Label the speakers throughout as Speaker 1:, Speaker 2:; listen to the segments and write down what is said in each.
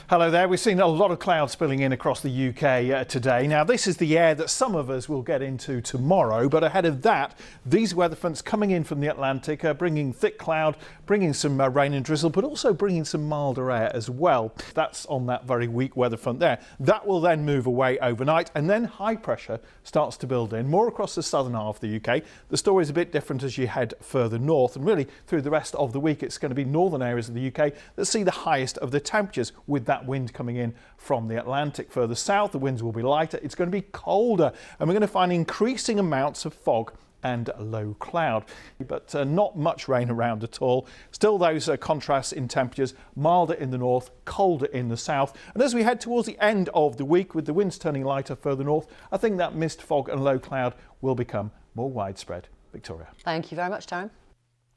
Speaker 1: Hello there. We've seen a lot of cloud spilling in across the UK today. Now, this is the air that some of us will get into tomorrow, but ahead of that, these weather fronts coming in from the Atlantic are bringing thick cloud, bringing some rain and drizzle, but also bringing some milder air as well. That's on that very weak weather front there. That will then move away overnight, and then high pressure starts to build in more across the southern half of the UK. The story is a bit different as you head further north, and really through the rest of the week, it's going to be northern areas of the UK that see the highest of the temperatures, with that wind coming in from the Atlantic. Further south, the winds will be lighter, it's going to be colder, and we're going to find increasing amounts of fog and low cloud, but not much rain around at all. Still those contrasts in temperatures, milder in the north, colder in the south, and as we head towards the end of the week with the winds turning lighter further north, I think that mist, fog and low cloud will become more widespread. Victoria.
Speaker 2: Thank you very much, Darren.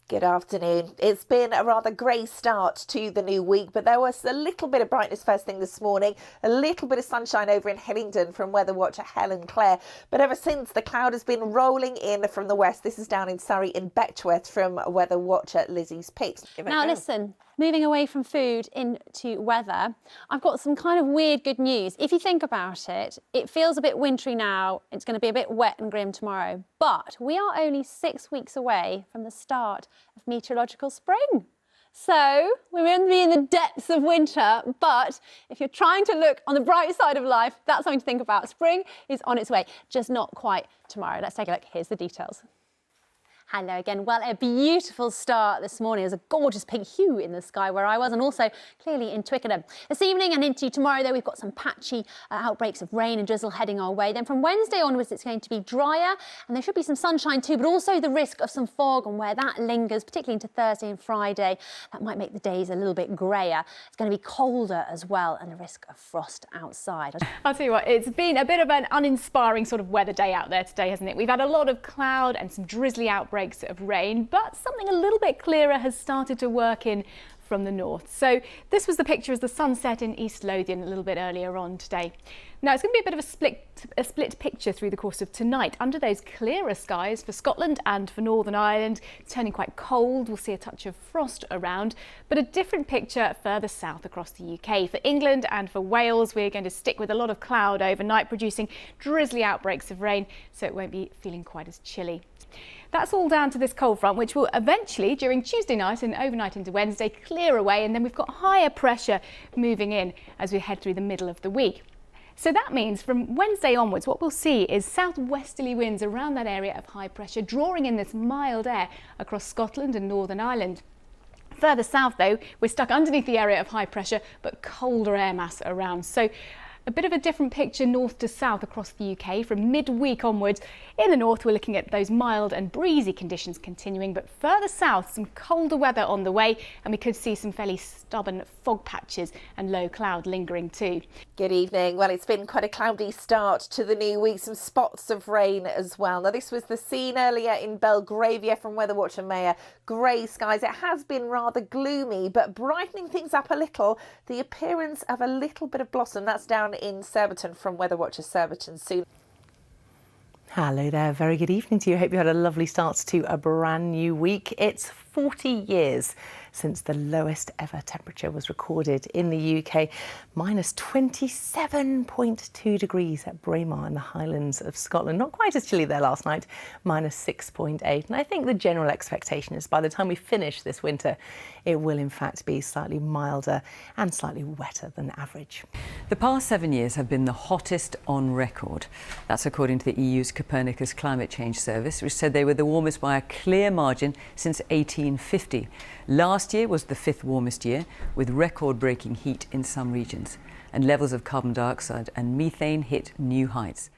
Speaker 3: Good afternoon. It's been a rather grey start to the new week, but there was a little bit of brightness first thing this morning, a little bit of sunshine over in Hillingdon from weather watcher Helen Clare. But ever since, the cloud has been rolling in from the west. This is down in Surrey in Betchworth from weather watcher Lizzie's Picks.
Speaker 4: Now listen, moving away from food into weather, I've got some kind of weird good news. If you think about it, it feels a bit wintry now. It's going to be a bit wet and grim tomorrow. But we are only 6 weeks away from the start of meteorological spring. So we're going to be in the depths of winter, but if you're trying to look on the bright side of life, that's something to think about. Spring is on its way, just not quite tomorrow. Let's take a look. Here's the details. Hello again. Well, a beautiful start this morning. There's a gorgeous pink hue in the sky where I was, and also clearly in Twickenham. This evening and into tomorrow, though, we've got some patchy outbreaks of rain and drizzle heading our way. Then from Wednesday onwards, it's going to be drier, and there should be some sunshine too, but also the risk of some fog, and where that lingers, particularly into Thursday and Friday, that might make the days a little bit greyer. It's going to be colder as well, and the risk of frost outside.
Speaker 5: I'll tell you what, it's been a bit of an uninspiring sort of weather day out there today, hasn't it? We've had a lot of cloud and some drizzly outbreaks of rain, but something a little bit clearer has started to work in from the north. So this was the picture as the sun set in East Lothian a little bit earlier on today. Now it's going to be a bit of a split picture through the course of tonight. Under those clearer skies for Scotland and for Northern Ireland, it's turning quite cold. We'll see a touch of frost around, but a different picture further south across the UK. For England and for Wales, we're going to stick with a lot of cloud overnight, producing drizzly outbreaks of rain, so it won't be feeling quite as chilly. That's all down to this cold front, which will eventually, during Tuesday night and overnight into Wednesday, clear away, and then we've got higher pressure moving in as we head through the middle of the week. So that means from Wednesday onwards, what we'll see is southwesterly winds around that area of high pressure, drawing in this mild air across Scotland and Northern Ireland. Further south, though, we're stuck underneath the area of high pressure, but colder air mass around. So a bit of a different picture north to south across the UK. From midweek onwards, in the north we're looking at those mild and breezy conditions continuing, but further south some colder weather on the way, and we could see some fairly stubborn fog patches and low cloud lingering too.
Speaker 3: Good evening. Well, it's been quite a cloudy start to the new week, some spots of rain as well. Now this was the scene earlier in Belgravia from weather watcher Mayor. Grey skies. It has been rather gloomy, but brightening things up a little, the appearance of a little bit of blossom. That's down in Surbiton from weather watcher Surbiton soon.
Speaker 2: Hello there, very good evening to you. Hope you had a lovely start to a brand new week. It's 40 years since the lowest ever temperature was recorded in the UK, minus 27.2 degrees at Braemar in the Highlands of Scotland. Not quite as chilly there last night, minus 6.8. And I think the general expectation is by the time we finish this winter, it will in fact be slightly milder and slightly wetter than average.
Speaker 6: The past 7 years have been the hottest on record. That's according to the EU's Copernicus Climate Change Service, which said they were the warmest by a clear margin since 1850. Last year was the 5th warmest year, with record-breaking heat in some regions, and levels of carbon dioxide and methane hit new heights.